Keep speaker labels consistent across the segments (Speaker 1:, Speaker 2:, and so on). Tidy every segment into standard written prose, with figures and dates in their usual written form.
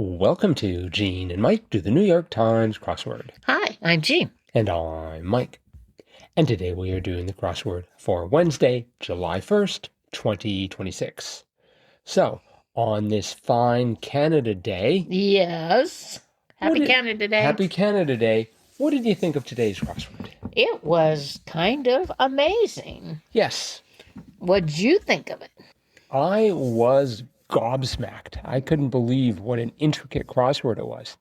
Speaker 1: Welcome to Gene and Mike do the New York Times crossword.
Speaker 2: Hi, I'm Jean.
Speaker 1: And I'm Mike. And today we are doing the crossword for Wednesday, July 1st, 2026. So, on this fine Canada Day...
Speaker 2: Yes. Happy Canada Day.
Speaker 1: Happy Canada Day. What did you think of today's crossword?
Speaker 2: It was kind of amazing.
Speaker 1: Yes.
Speaker 2: What'd you think of it?
Speaker 1: I was gobsmacked. I couldn't believe what an intricate crossword it was.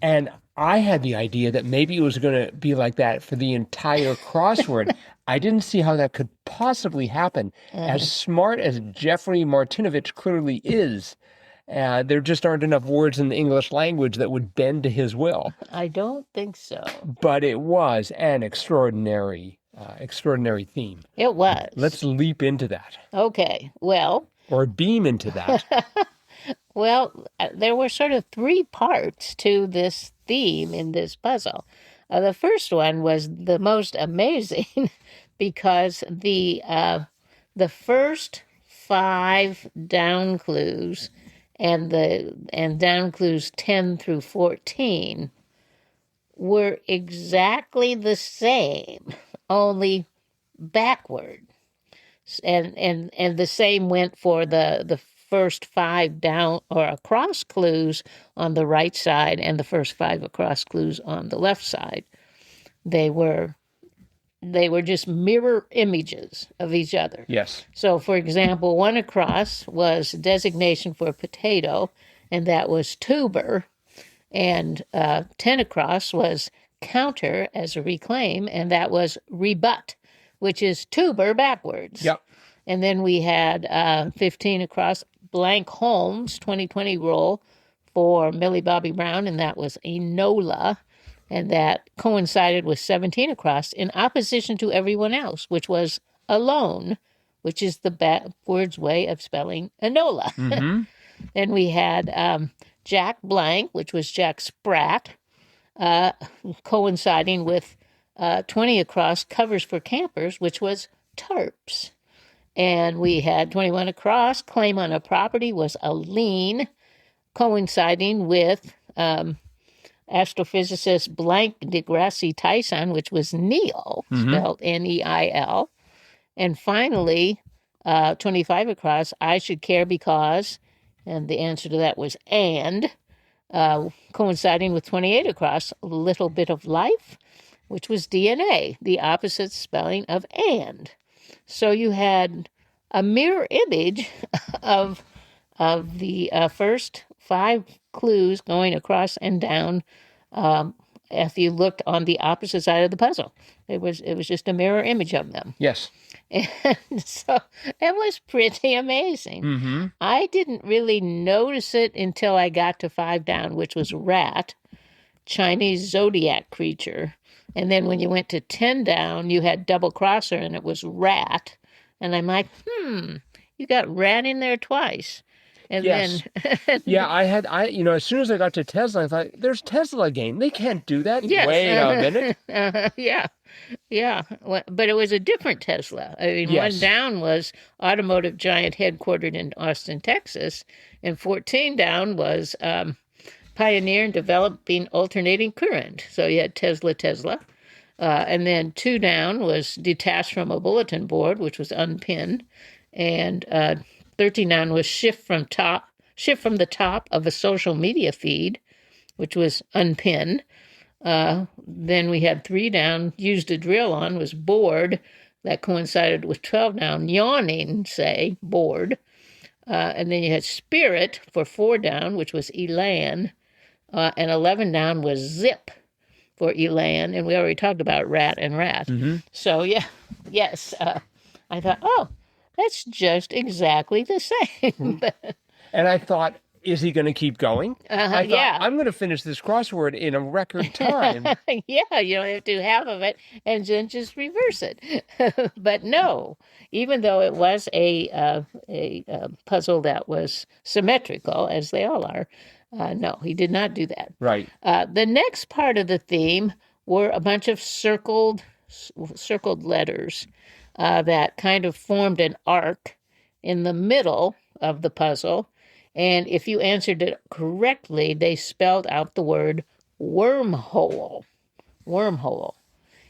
Speaker 1: And I had the idea that maybe it was going to be like that for the entire crossword. I didn't see how that could possibly happen. As smart as Jeffrey Martinovich clearly is, there just aren't enough words in the English language that would bend to his will.
Speaker 2: I don't think so.
Speaker 1: But it was an extraordinary theme.
Speaker 2: It was.
Speaker 1: Let's leap into that.
Speaker 2: Okay, well...
Speaker 1: Or beam into that.
Speaker 2: Well, there were sort of three parts to this theme in this puzzle. The first one was the most amazing because the first 5 down clues and down clues 10 through 14 were exactly the same, only backward. And the same went for the first 5 down or across clues on the right side and the first 5 across clues on the left side. They were just mirror images of each other.
Speaker 1: Yes.
Speaker 2: So, for example, 1 across was designation for potato, and that was tuber. And 10 across was counter as a reclaim, and that was rebut, which is tuber backwards.
Speaker 1: Yep.
Speaker 2: And then we had 15 across, blank Holmes 2020 roll for Millie Bobby Brown, and that was Enola. And that coincided with 17 across in opposition to everyone else, which was alone, which is the backwards way of spelling Enola.
Speaker 1: Mm-hmm.
Speaker 2: Then we had Jack Blank, which was Jack Sprat, coinciding with 20 across, covers for campers, which was tarps. And we had 21 across, claim on a property was a lien, coinciding with astrophysicist blank deGrasse Tyson, which was Neil, spelled Neil. And finally, 25 across, I should care because, and the answer to that was and, coinciding with 28 across, a little bit of life, which was DNA, the opposite spelling of and. So you had a mirror image of the first 5 clues going across and down if you looked on the opposite side of the puzzle. It was just a mirror image of them.
Speaker 1: Yes.
Speaker 2: And so it was pretty amazing.
Speaker 1: Mm-hmm.
Speaker 2: I didn't really notice it until I got to 5 down, which was rat, Chinese zodiac creature. And then when you went to 10 down, you had double crosser, and it was rat. And I'm like, you got rat in there twice. And
Speaker 1: yes.
Speaker 2: then...
Speaker 1: yeah, as soon as I got to Tesla, I thought, there's Tesla again. They can't do that.
Speaker 2: Yes.
Speaker 1: Wait a minute.
Speaker 2: Yeah. But it was a different Tesla. I mean,
Speaker 1: yes.
Speaker 2: 1 down was automotive giant headquartered in Austin, Texas. And 14 down was pioneer in developing alternating current. So you had Tesla. And then 2 down was detached from a bulletin board, which was unpinned. And 13 down was shift from the top of a social media feed, which was unpinned. Then we had 3 down, used a drill on, was bored. That coincided with 12 down, yawning, say, bored. And then you had spirit for 4 down, which was elan. And 11 down was zip for elan. And we already talked about rat and rat.
Speaker 1: Mm-hmm.
Speaker 2: So, yes, I thought, that's just exactly the same.
Speaker 1: And I thought, is he going to keep going? I thought, I'm going to finish this crossword in a record time.
Speaker 2: Yeah, you don't have to do half of it and then just reverse it. But no, even though it was a puzzle that was symmetrical, as they all are, no, he did not do that.
Speaker 1: Right.
Speaker 2: The next part of the theme were a bunch of circled letters that kind of formed an arc in the middle of the puzzle. And if you answered it correctly, they spelled out the word wormhole. Wormhole.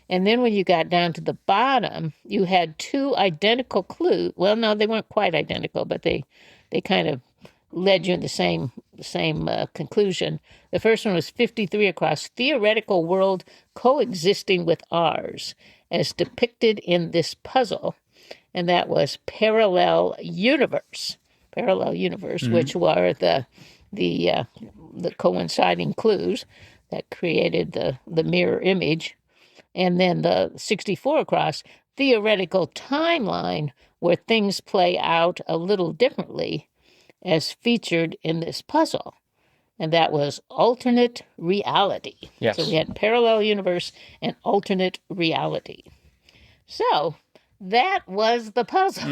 Speaker 2: And then when you got down to the bottom, you had two identical clues. Well, no, they weren't quite identical, but they kind of led you in the same conclusion. The first one was 53 across, theoretical world coexisting with ours, as depicted in this puzzle. And that was parallel universe. Parallel universe, which were the coinciding clues that created the mirror image. And then the 64 across, theoretical timeline, where things play out a little differently, as featured in this puzzle. And that was alternate reality.
Speaker 1: Yes.
Speaker 2: So we had parallel universe and alternate reality. So that was the puzzle.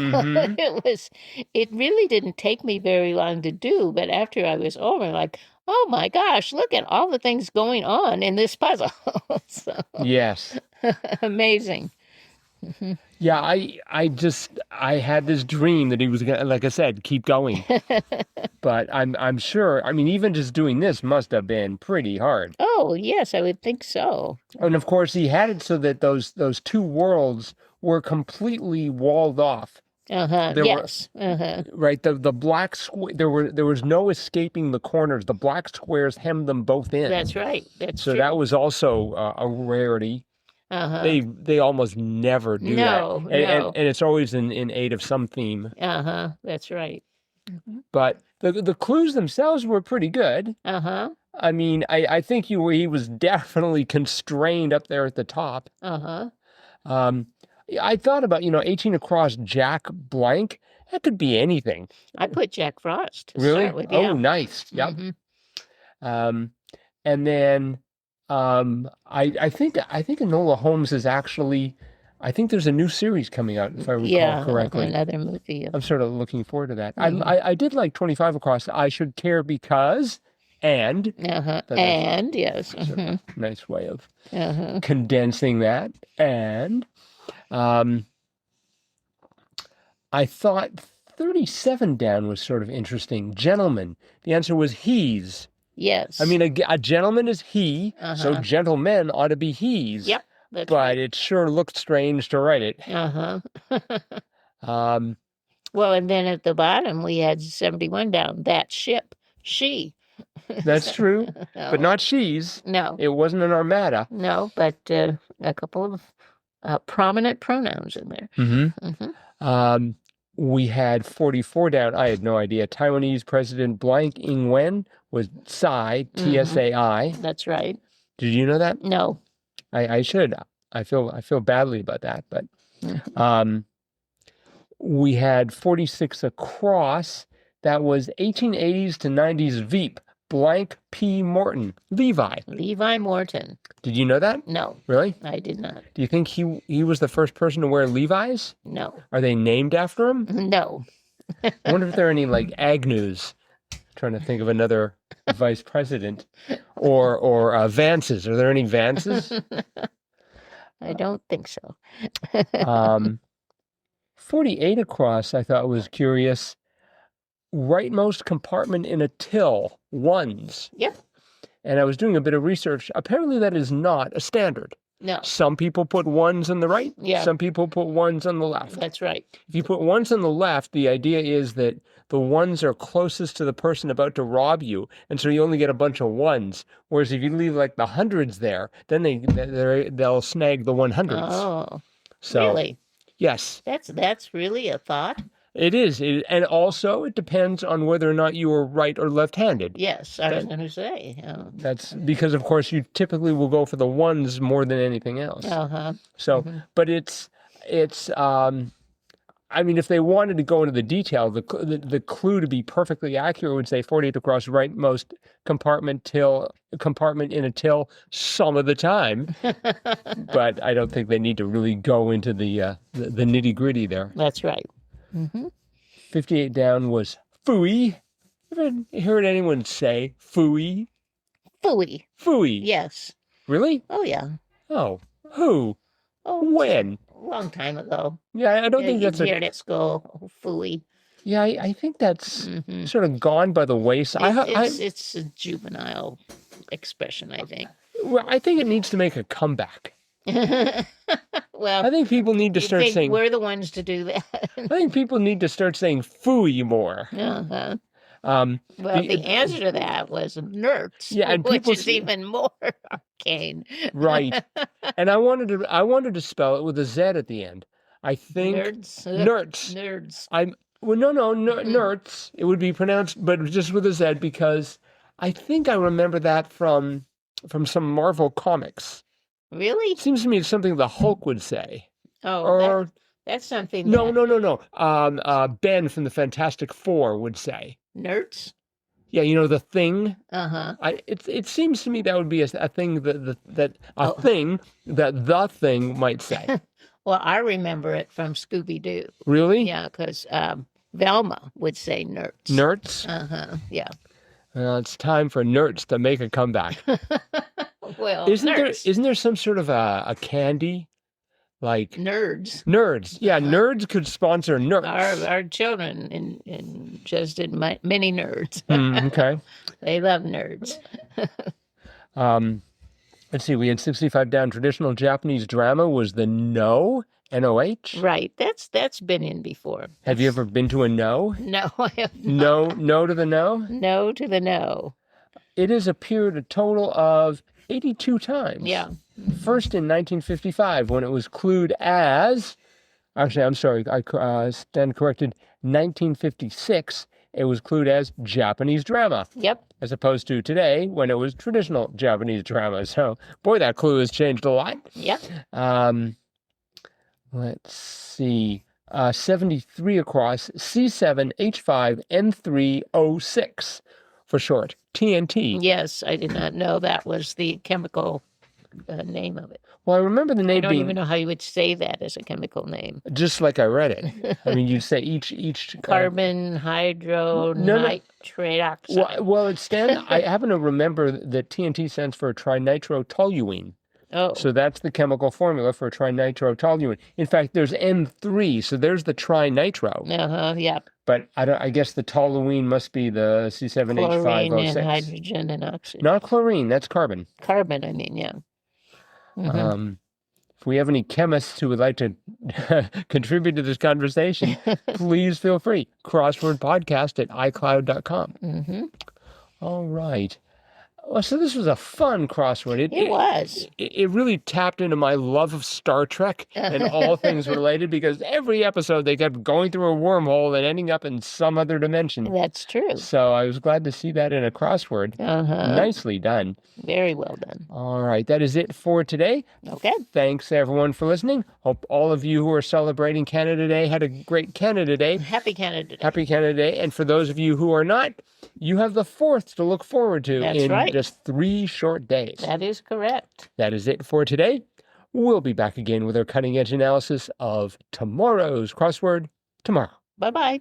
Speaker 2: It really didn't take me very long to do, but after I was over, like, oh my gosh, look at all the things going on in this puzzle. So,
Speaker 1: Yes.
Speaker 2: amazing.
Speaker 1: Yeah, I had this dream that he was gonna, like I said, keep going. But I'm sure, I mean, even just doing this must have been pretty hard.
Speaker 2: Oh, yes, I would think so.
Speaker 1: And of course, he had it so that those two worlds were completely walled off.
Speaker 2: Yes.
Speaker 1: Right, the black there was no escaping the corners. The black squares hemmed them both in.
Speaker 2: That's right. That's
Speaker 1: So
Speaker 2: true.
Speaker 1: that was also a rarity. They almost never do
Speaker 2: No,
Speaker 1: that. And,
Speaker 2: no.
Speaker 1: and it's always in aid of some theme.
Speaker 2: That's right.
Speaker 1: But the clues themselves were pretty good. I mean, I think he was definitely constrained up there at the top. I thought about, 18 across Jack blank. That could be anything.
Speaker 2: I put Jack Frost to
Speaker 1: Really?
Speaker 2: start with, yeah.
Speaker 1: Oh, nice. Yep. And then I think Enola Holmes is actually, I think there's a new series coming out, if I recall correctly.
Speaker 2: Another movie.
Speaker 1: I'm sort of looking forward to that. I did like 25 across. I should care because and.
Speaker 2: And yes.
Speaker 1: Sort of a nice way of condensing that. And I thought 37 down was sort of interesting. Gentlemen. The answer was he's.
Speaker 2: Yes.
Speaker 1: I mean, a gentleman is he, so gentlemen ought to be he's.
Speaker 2: Yep. That's
Speaker 1: but
Speaker 2: right.
Speaker 1: it sure looked strange to write it.
Speaker 2: Well, and then at the bottom we had 71 down. That ship, she.
Speaker 1: That's true, but not she's.
Speaker 2: No.
Speaker 1: It wasn't an armada.
Speaker 2: No, but a couple of prominent pronouns in there.
Speaker 1: We had 44 down. I had no idea. Taiwanese President Blank Ing-wen was Tsai, T-S-A-I.
Speaker 2: That's right.
Speaker 1: Did you know that?
Speaker 2: No.
Speaker 1: I should. I feel badly about that, but we had 46 across. That was 1880s to 90s Veep. Blank P. Morton. Levi.
Speaker 2: Levi Morton.
Speaker 1: Did you know that?
Speaker 2: No.
Speaker 1: Really?
Speaker 2: I did not.
Speaker 1: Do you think he was the first person to wear Levi's?
Speaker 2: No.
Speaker 1: Are they named after him?
Speaker 2: No.
Speaker 1: I wonder if there are any like Agnews. Trying to think of another vice president or Vances. Are there any Vances?
Speaker 2: I don't think so.
Speaker 1: 48 across, I thought was curious. Rightmost compartment in a till, ones.
Speaker 2: Yep.
Speaker 1: And I was doing a bit of research. Apparently that is not a standard.
Speaker 2: No.
Speaker 1: Some people put ones on the right.
Speaker 2: Yeah.
Speaker 1: Some people put ones on the left.
Speaker 2: That's right.
Speaker 1: If you put ones on the left, the idea is that the ones are closest to the person about to rob you, and so you only get a bunch of ones. Whereas if you leave like the hundreds there, then they'll snag the 100s.
Speaker 2: Oh.
Speaker 1: So,
Speaker 2: really?
Speaker 1: Yes.
Speaker 2: That's really a thought?
Speaker 1: It is. And also it depends on whether or not you are right or left-handed.
Speaker 2: Yes, I was going to say.
Speaker 1: That's because, of course, you typically will go for the ones more than anything else. So, but it's I mean, if they wanted to go into the detail, the clue to be perfectly accurate would say 48 across rightmost compartment in a till some of the time. But I don't think they need to really go into the nitty-gritty there.
Speaker 2: That's right.
Speaker 1: 58 down was phooey. Ever heard anyone say phooey?
Speaker 2: Phooey.
Speaker 1: Phooey.
Speaker 2: Yes.
Speaker 1: Really?
Speaker 2: Oh, yeah.
Speaker 1: Oh, who?
Speaker 2: Oh,
Speaker 1: When?
Speaker 2: a long time ago.
Speaker 1: Yeah, I don't think that's
Speaker 2: you hear it at school. Oh, phooey.
Speaker 1: Yeah, I think that's
Speaker 2: Hmm.
Speaker 1: sort of gone by the wayside.
Speaker 2: It's a juvenile expression, I think.
Speaker 1: Well, I think it needs to make a comeback.
Speaker 2: Well,
Speaker 1: I think people need to
Speaker 2: you
Speaker 1: start
Speaker 2: think
Speaker 1: saying.
Speaker 2: we're the ones to do that?
Speaker 1: I think people need to start saying "phooey" more.
Speaker 2: Uh-huh.
Speaker 1: Um,
Speaker 2: Well, the answer to that was nerds,
Speaker 1: yeah, and
Speaker 2: which
Speaker 1: people
Speaker 2: is even more arcane.
Speaker 1: right. And I wanted to spell it with a Z at the end. I think
Speaker 2: Nerds.
Speaker 1: nerds.
Speaker 2: Nerds.
Speaker 1: No, nerds. It would be pronounced, but just with a Z because I think I remember that from some Marvel comics.
Speaker 2: Really?
Speaker 1: It seems to me it's something the Hulk would say.
Speaker 2: Oh,
Speaker 1: Or
Speaker 2: that's something
Speaker 1: no,
Speaker 2: that
Speaker 1: no. Ben from the Fantastic Four would say.
Speaker 2: nerds.
Speaker 1: Yeah, the Thing.
Speaker 2: Uh-huh.
Speaker 1: It seems to me that would be a thing that
Speaker 2: Oh.
Speaker 1: thing that the Thing might say.
Speaker 2: Well, I remember it from Scooby-Doo.
Speaker 1: Really?
Speaker 2: Yeah, because Velma would say nerds.
Speaker 1: Nerds?
Speaker 2: Uh-huh. Yeah.
Speaker 1: Well, it's time for nerds to make a comeback.
Speaker 2: Well,
Speaker 1: Isn't there some sort of a candy like
Speaker 2: nerds?
Speaker 1: Nerds? Yeah, nerds could sponsor nerds.
Speaker 2: Our children ingested many nerds.
Speaker 1: Okay.
Speaker 2: They love nerds.
Speaker 1: Let's see. We had 65 down. Traditional Japanese drama was the N-O-H.
Speaker 2: Right. That's been in before.
Speaker 1: Have you ever been to a no?
Speaker 2: No, I have not.
Speaker 1: No to the no?
Speaker 2: No to the no.
Speaker 1: It has appeared a total of 82 times.
Speaker 2: Yeah.
Speaker 1: First in 1955 when it was clued as, actually, I'm sorry, I stand corrected, 1956, it was clued as Japanese drama.
Speaker 2: Yep.
Speaker 1: As opposed to today when it was traditional Japanese drama. So, boy, that clue has changed a lot.
Speaker 2: Yep.
Speaker 1: Let's see. 73 across, C7H5N3O6 for short, TNT.
Speaker 2: Yes, I did not know that was the chemical name of it.
Speaker 1: Well, I remember the name
Speaker 2: I don't
Speaker 1: being
Speaker 2: even know how you would say that as a chemical name.
Speaker 1: just like I read it. I mean, you'd say each
Speaker 2: Carbon, nitrate oxide.
Speaker 1: Well, it stands. I happen to remember that TNT stands for trinitrotoluene.
Speaker 2: Oh,
Speaker 1: So that's the chemical formula for trinitrotoluene. In fact, there's N3, so there's the trinitro.
Speaker 2: yeah.
Speaker 1: But I guess the toluene must be the C7H5O6.
Speaker 2: Chlorine and hydrogen and oxygen.
Speaker 1: Not chlorine, that's carbon.
Speaker 2: Carbon, I mean, yeah. Mhm.
Speaker 1: If we have any chemists who would like to contribute to this conversation, please feel free. crosswordpodcast@icloud.com.
Speaker 2: Mm-hmm.
Speaker 1: All right. Well, so this was a fun crossword.
Speaker 2: It was.
Speaker 1: It really tapped into my love of Star Trek and all things related because every episode they kept going through a wormhole and ending up in some other dimension.
Speaker 2: That's true.
Speaker 1: So I was glad to see that in a crossword. Nicely done.
Speaker 2: Very well done.
Speaker 1: All right. That is it for today.
Speaker 2: Okay.
Speaker 1: Thanks, everyone, for listening. Hope all of you who are celebrating Canada Day had a great Canada Day.
Speaker 2: Happy Canada Day.
Speaker 1: Happy Canada Day. And for those of you who are not, you have the 4th to look forward to
Speaker 2: That's right.
Speaker 1: just 3 short days.
Speaker 2: That is correct.
Speaker 1: That is it for today. We'll be back again with our cutting edge analysis of tomorrow's crossword tomorrow.
Speaker 2: Bye-bye.